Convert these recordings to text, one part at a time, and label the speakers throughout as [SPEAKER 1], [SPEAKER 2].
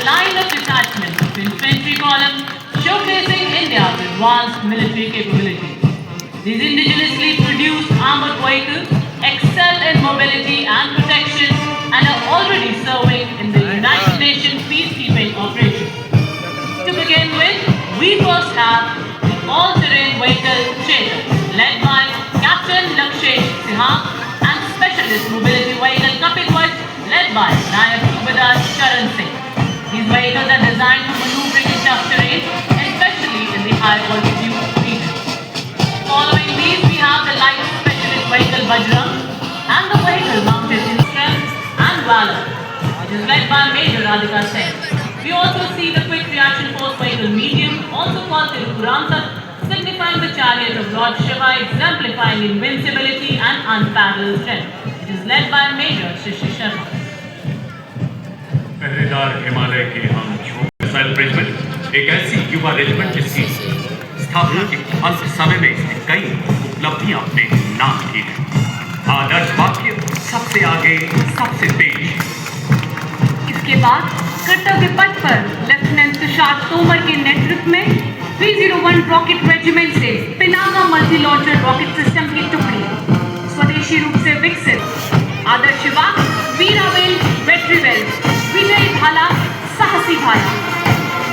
[SPEAKER 1] a line of detachments of infantry columns showcasing India's advanced military capabilities. These indigenously produced armored vehicles excel in mobility and protection and are already serving in the United Nations peacekeeping operations. To begin with, we first have the all-terrain vehicle Chetak, led by Captain Lakshesh Siham, and specialist mobility vehicle Kapil Vach, led by Nayak Subedar Charan Singh. These vehicles are designed for maneuvering in tough terrain, especially in the high altitude regions. Following these, we have the light specialist vehicle Bajrang and the vehicle mounted in strength and valor, which is led by Major Radhika Sen. We also see the quick reaction force vehicle medium, also called Tirupuransat, signifying the chariot of Lord Shiva, exemplifying invincibility and unparalleled strength. It is led by Major Shishi Sharma.
[SPEAKER 2] पहरेदार हिमालय के हम missile regiment एक ऐसी युवा regiment जिसकी स्थापना के अंत समय में इसने कई उपलब्धियां अपने नाम की हैं। आदर्श वाक्य सबसे आगे सबसे तेज।
[SPEAKER 1] इसके बाद कर्तव्य पथ पर लेफ्टिनेंट तुषार तोमर के नेतृत्व में 301 रॉकेट रेजिमेंट से Pinaka multi launcher rocket system की टुकड़ी स्वदेशी रूप से विकसित आदर्श वाक्य वीरावेल वेट्रीवेल विजयी भाला साहसी भाला।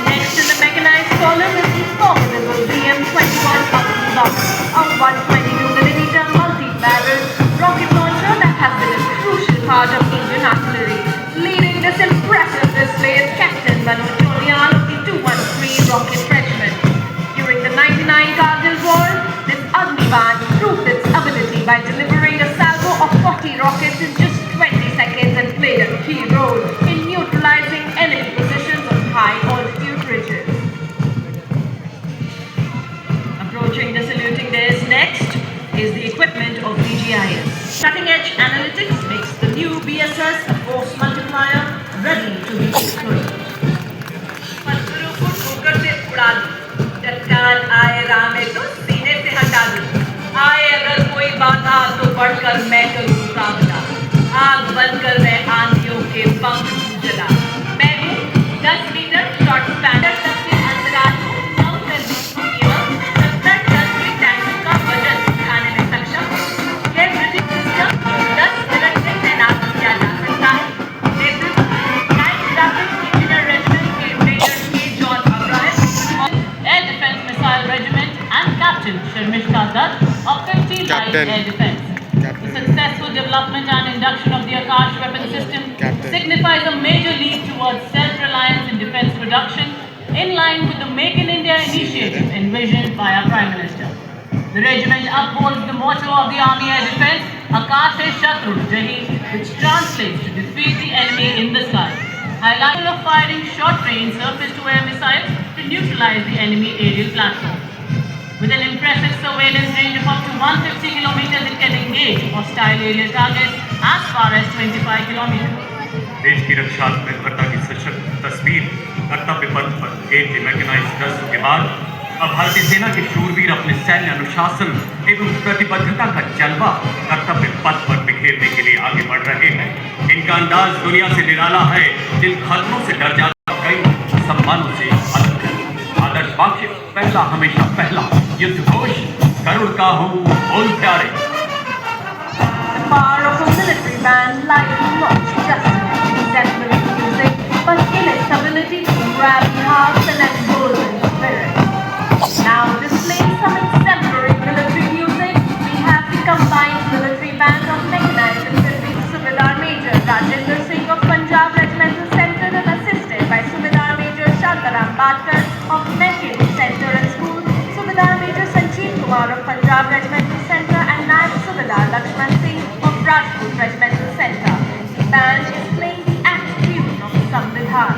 [SPEAKER 1] Next in the mechanized column is the formidable BM-21 Buck, a 122mm multi-barrel rocket launcher that has been a crucial part of Indian artillery. Leading this impressive display is Captain Manoj Cholian of the 213 Rocket Regiment. During the 99 Kargil War, this Agniban proved its ability by delivering a salvo of 40 rockets in just 20 seconds and played a key role in neutralizing enemy positions on high altitude ridges. Approaching the saluting dais next is the equipment of DGIS. Cutting-edge analytics makes the new BSS a force multiplier ready to be deployed. पत्थरों को ठोकर से उड़ा दो, चट्टान आए राह में तो सीने से हटा दो। आए अगर कोई बाधा तो बढ़कर मैं करूँ मुकाबला। आग बनकर मैं आंधियों के पंख जला। मैं हूँ 10 मीटर शॉर्ट स्टैंडर्ड तक के अंतराल को कम कर दी एवं 70 टन के टैंक का वजन उठाने में सक्षम। यह ब्रिटिश सिस्टम 10 मिनट में तैनात किया जा सकता है। नेतृत्व लाइट ग्राफिक्स इंजीनियर रेजिमेंट के मेजर के जॉन अब्राहम और air defence missile regiment and captain Sharmishtha Dutt of 50 Light Air Defense. The successful development and induction of the Akash weapon system signifies a major leap towards self-reliance in defense production, in line with the Make in India initiative envisioned by our Prime Minister. The regiment upholds the motto of the Army Air Defense, Akash hai Shatru Jahi, which translates to defeat the enemy in the sky, highlighting of firing short-range surface-to-air missiles to neutralize the enemy aerial platform. With an impressive surveillance range of up to 150 kilometers, it can engage hostile area targets as far as 25 kilometers.
[SPEAKER 2] देश की रक्षात्मकता की सशक्त तस्वीर कर्तव्य पथ पर gate के mechanised गश्त के बाद अब भारतीय सेना के शूरवीर अपने सैन्य अनुशासन एवं प्रतिबद्धता का जलवा कर्तव्य पथ पर बिखेरने के लिए आगे बढ़ रहे हैं। इनका अंदाज दुनिया से निराला है, जिन खतरों से डर जाता कई सम्मानों से अलग है। आदर्श वाक्य पहला हमेशा पहला, युद्ध घोष करुण का हूँ बोल प्यारे।
[SPEAKER 1] The power of a military band lies not just in exemplary music, but in its ability to grab hearts and embolden spirit. Now displaying some exemplary military music, we have the combined military band of mechanized infantry Subedar Major Rajendra Singh of Punjab Regimental Centre and assisted by Subedar Major Shantaram Badkar of Mechin Centre and School, Subedar Major Sanjeev Kumar of Punjab Regimental Centre and Naib Subedar Lakshman Singh of Rajput Regimental Centre. The band is playing the act tune of Samvidhan.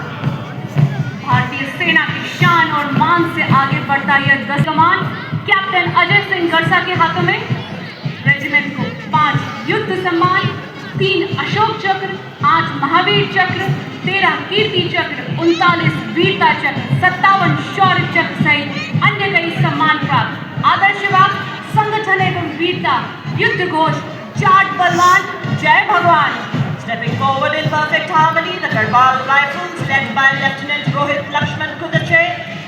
[SPEAKER 1] भारतीय सेना की शान और मान से आगे बढ़ता यह 10 कमान कैप्टन अजय सिंह गरसा के हाथों में। रेजिमेंट को 5 युद्ध सम्मान, 3 अशोक चक्र, 8 महावीर चक्र, 13 कीर्ति चक्र, 39 वीरता चक्र, 57 शौर्य चक्र सहित अन्य कई सम्मान प्राप्त। आदर्शवाद, संगठन एवं वीरता, युद्ध घोष, जाट बलवान, जय भगवान। Stepping forward in perfect harmony, the Garhwal Rifles, led by Lieutenant Rohit Lakshman Kudache.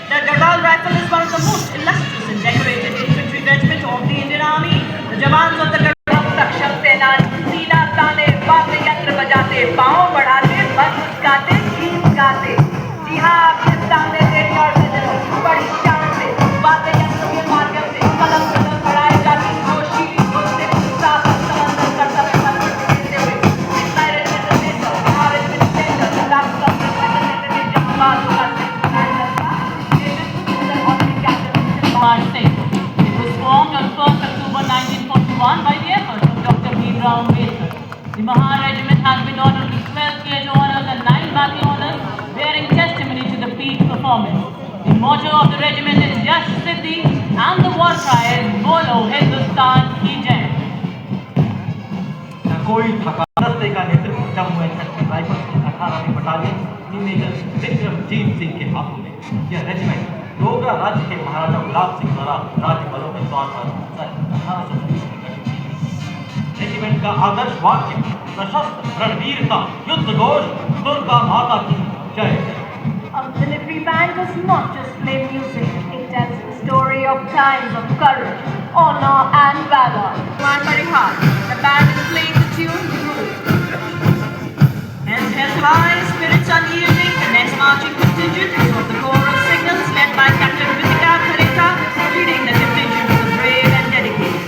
[SPEAKER 1] The Garhwal Rifle is one of the most illustrious and decorated infantry regiment of the Indian Army. The jawans of the Garhwal Saksham Sena सीना ताने वाद्य यंत्र बजाते पांव बढ़ाते बस गाते गीत गाते जी हाँ आपके सामने देश और बड़ी शान से वाद्य यंत्र के माध्यम से कदम कदम बढ़ाई जाती जोशीली धुन से साहस समंदर कर्तव्य पर देते हुए inspired with the nation Bharat with centre राष्ट्र representative Jawahar Singh. It was formed on 1st October 1941 by the efforts of Dr. Bhimrao Ambedkar. The Mahar Regiment has been honored with 12 Gage honors and 9 battle honors, bearing testimony to the peak performance. The motto of the regiment is Yash Siddhi and the war cry is Bolo Hindustan Ki Jai.
[SPEAKER 3] कोई थका दस्ते का नेतृत्व Jammu and Kashmir rifles की 18वीं battalion की major Vikramjit Singh के हाथों में यह रेजिमेंट डोगरा राज्य के महाराजा गुलाब सिंह द्वारा राज्य बलों के तौर पर सन 1830 में गठित की गई। रेजिमेंट का आदर्श वाक्य सशस्त्र रणवीरता युद्ध घोष दुर्गा माता की जय।
[SPEAKER 1] A military band does not just play music, it tells the story of times of courage, honor and valor. The band is playing the tune Guru. And held high, spirits unyielding, the next marching contingent is of the Corps of Signals led by Captain Vitika Kharita, leading the contingent of the brave and dedicated.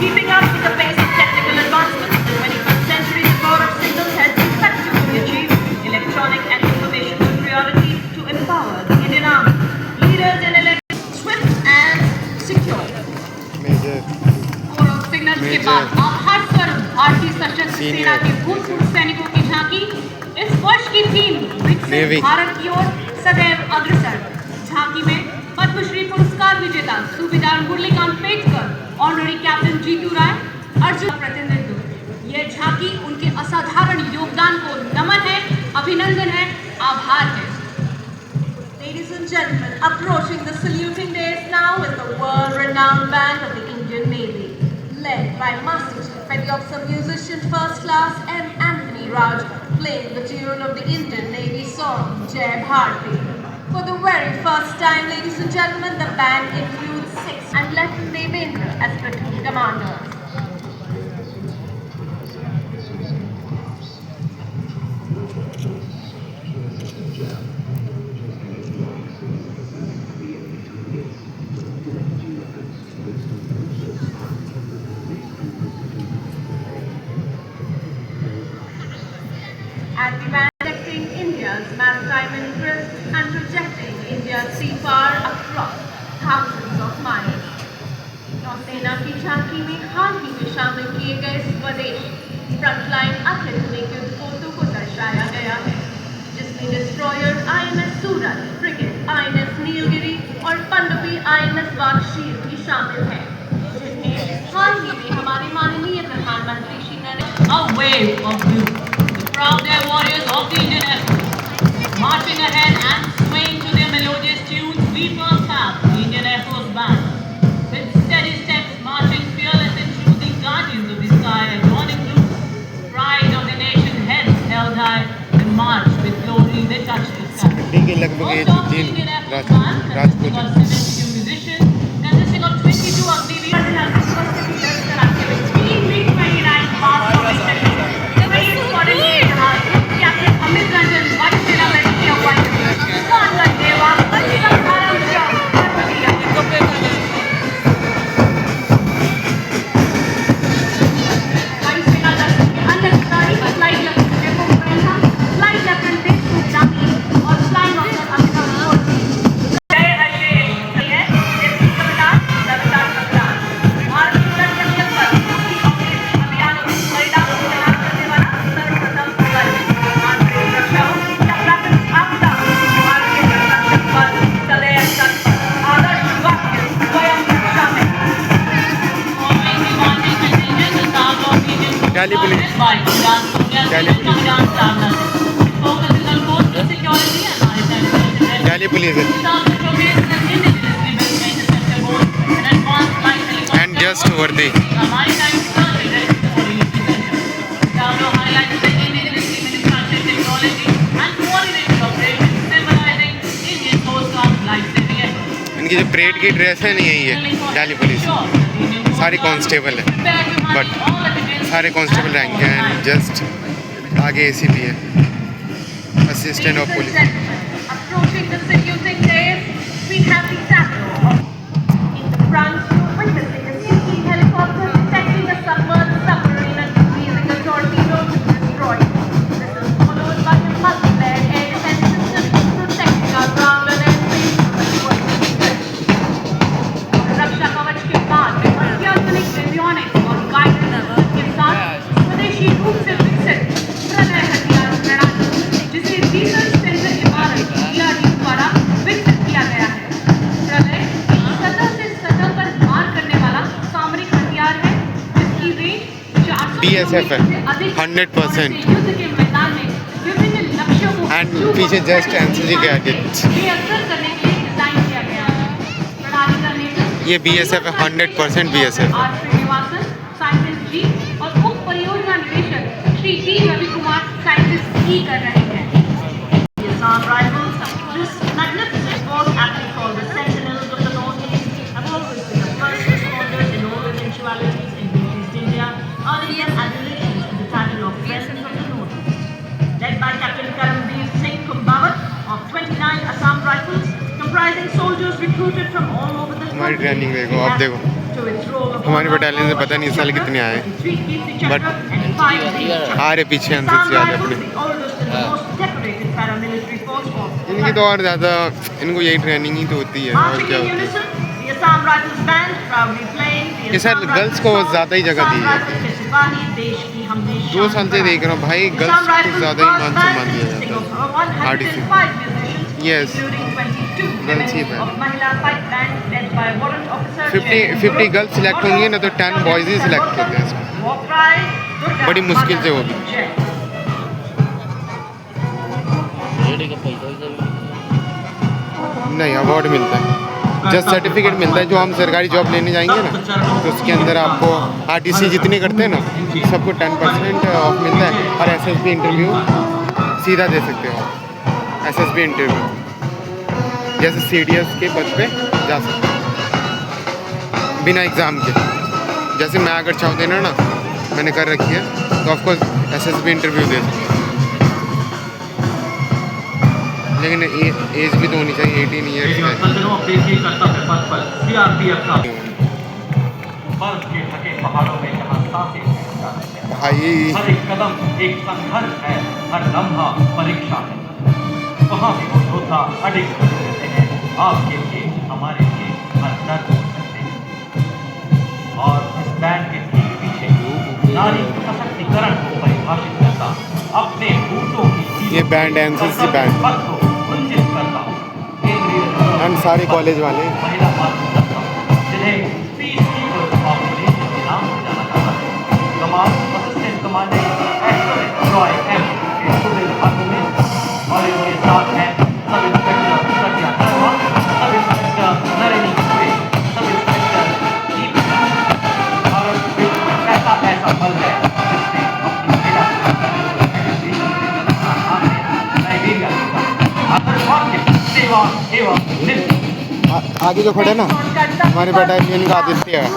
[SPEAKER 1] Keeping up with the pace of technical advancements, the 21st century, the Corps of Signals has effectively achieved electronic and information superiority to empower the Indian Army. Leaders in election swift and secure.
[SPEAKER 4] Core of signals के बाद आप हर सर्व भारतीय सशस्त्र सेना के भूतपूर्व सैनिकों की झांकी इस वर्ष की थीम विकसित भारत की ओर सदैव अग्रसर। झांकी में पद्मश्री पुरस्कार विजेता सूबेदार मुरलीकांत पेटकर, ऑनररी कैप्टन जीतू राय, अर्जुन प्रतिनिधित्व। ये झांकी उनके असाधारण योगदान को नमन है, अभिनंदन है, आभार है।
[SPEAKER 1] Ladies and gentlemen, approaching the saluting dais now is the world-renowned band of the Indian Navy, led by Master Chief Petty Officer Musician First Class M. Anthony Raj, playing the tune of the Indian Navy song Jai Bharati. For the very first time, ladies and gentlemen, the band includes 6 and Lieutenant Devendra as platoon commanders. At the band protecting India's maritime interests and projecting India's sea far across thousands of miles. नौसेना की झांकी में हाल ही में शामिल किए गए स्वदेश frontline अत्याधुनिक युद्धपोतों को दर्शाया गया है, जिसमें डिस्ट्रॉयर INS सूरज, फ्रिगेट INS नीलगिरी और पनडुब्बी INS वारशीर भी शामिल है, जिन्हें हाल ही में हमारे माननीय प्रधानमंत्री Shri Narendra
[SPEAKER 4] A wave of youth, the proud air warriors of the Indian Air Force, marching ahead and swaying to their melodious tunes, we first have the Indian Air Force Band, with steady steps marching fearless and true, the guardians of the sky, adorning blue, pride of the nation, heads held high, and march with glory they touch the sky.
[SPEAKER 5] के लगभग ये
[SPEAKER 4] Also, the
[SPEAKER 5] तीन
[SPEAKER 4] Indian Air Force
[SPEAKER 5] Rajput
[SPEAKER 4] Band, consisting of 72 musicians, consisting of 22 of the Captain Amit Ranjan, Vice Sena Ministry of Water, Conrad Deva, Sakaram Shah, Vice Sena Unnecessary, Flight Lieutenant Depo Prema, Flight Lieutenant Depo Jami, और Flying Officer Amitav Murthy. जय Hershey है, deputy कप्तान, रफ्तार कप्तान, भारतीय तटरक्षक बल, अभियानों में परिणाम तैनात करने वाला सर्वप्रथम बल, आंतरिक रक्षाओं या प्राथमिक आपदा, भारतीय तटरक्षक बल, सदैव तत्पर, आदर्श वाक्य, स्वयं रक्षा में।
[SPEAKER 5] Delhi Police. Delhi Police. Delhi Police and just worthy.
[SPEAKER 4] Highlights the Indian
[SPEAKER 5] इनकी जो परेड की ड्रेस है नहीं है ये दिल्ली पुलिस, सारे कांस्टेबल है, बट सारे कांस्टेबल रैंक के हैं। जस्ट आगे ACP है, assistant of police.
[SPEAKER 4] Approaching the saluting days, we have the tableau in the front, witnessing a CP helicopter detecting a submerged submarine and releasing a torpedo to destroy it. This is followed by a multi-layered air defense system protecting our ground and airspace from adverse threats. रक्षा कवच के बाद अत्याधुनिक avionics और guidance के साथ स्वदेशी रूप से विकसित प्रणय हथियार प्रणाली, जिसे रिसर्च सेंटर इमारत DRDO द्वारा विकसित किया गया है। प्रणय सतह से सतह पर मार करने वाला सामरिक हथियार है, जिसकी रेंज 400
[SPEAKER 5] BSF है,
[SPEAKER 4] किलोमीटर से अधिक
[SPEAKER 5] 100%।
[SPEAKER 4] और युद्ध के मैदान में विभिन्न लक्ष्यों को
[SPEAKER 5] एंड पीछे जस्ट NCG के आगे
[SPEAKER 4] बेअसर करने के लिए डिजाइन किया गया है। प्रणाली का नेतृत्व
[SPEAKER 5] ये BSF है, 100% BSF है।
[SPEAKER 4] आर श्रीनिवासन साइंटिस्ट जी और उप परियोजना निदेशक श्री डी रवि कुमार साइंटिस्ट ही कर रहे हैं।
[SPEAKER 1] The Assam Rifles, this magnificent force actually called the Sentinels of the Northeast, have always been the first responders in all eventualities in Northeast India, earning them adulations with the title of Friends of the Northeast. Led by Captain Karamveer Singh Kumbawat of 29 Assam Rifles, comprising soldiers recruited from all over the
[SPEAKER 5] हमारी
[SPEAKER 1] country,
[SPEAKER 5] training देखो, आप देखो,
[SPEAKER 1] to its role of
[SPEAKER 5] हमारी battalion से पता नहीं इस साल कितने आए,
[SPEAKER 1] but
[SPEAKER 5] आ रहे पीछे NCC वाले अपने। इनकी तो और ज़्यादा, इनको यही ट्रेनिंग ही तो होती है, और क्या होती है। ये सर गर्ल्स को ज़्यादा ही जगह दी जाती है। 2 साल से देख रहा हूँ भाई, गर्ल्स को ज़्यादा ही मान सम्मान दिया जाता है। RDC यस, गर्ल्स ही है। 50 गर्ल्स सिलेक्ट होंगी ना, तो 10 बॉयज़ ही सिलेक्ट होते हैं इसमें, बड़ी मुश्किल से वो भी। नहीं, अवार्ड मिलता है, जस्ट सर्टिफिकेट मिलता है। जो हम सरकारी जॉब लेने जाएंगे ना, तो उसके अंदर आपको RTC जितने करते हैं ना, सबको 10% ऑफ मिलता है। और SSB इंटरव्यू सीधा दे सकते हो, SSB इंटरव्यू जैसे CDS के पद पे जा सकते हो बिना एग्ज़ाम के। जैसे मैं अगर चाहूँ देना ना, मैंने कर रखी है, तो ऑफकोर्स SSB इंटरव्यू दे सकते हो, लेकिन एज भी तो होनी चाहिए, 18 ईयर्स का।
[SPEAKER 3] कर्तव्य पथ पर CRPF का बर्फ के ढके पहाड़ों में जहाँ सांसें
[SPEAKER 5] भाई
[SPEAKER 3] हर एक कदम एक संघर्ष है, हर लम्हा परीक्षा है। वहाँ भी वो योद्धा अडिग रहते हैं, आपके लिए हमारे लिए हर दर्द हो सकते हैं। और इस बैंड के ठीक पीछे नारी सशक्तिकरण को परिभाषित करता, अपने बूटों की
[SPEAKER 5] ये बैंड NCC बैंड
[SPEAKER 3] पथ को वंचित करता
[SPEAKER 5] एंड सारे कॉलेज वाले
[SPEAKER 3] महिला मातृत्व जिन्हें पीस कीपर्स ऑफ नेशन के नाम से जाना जाता है। Command assistant commandant Roy M के सुदृढ़ हाथों में, और इनके साथ हैं सब इंस्पेक्टर प्रज्ञा Sharma, sub inspector Naraini कुरे, sub inspector Deepika. Bharat में ऐसा बल है जिसने अपनी महिला नाइजीरिया आतंकवाद के सेवा एवं
[SPEAKER 5] आगे जो खड़े ना, हमारे बटालियन का आदित्य है।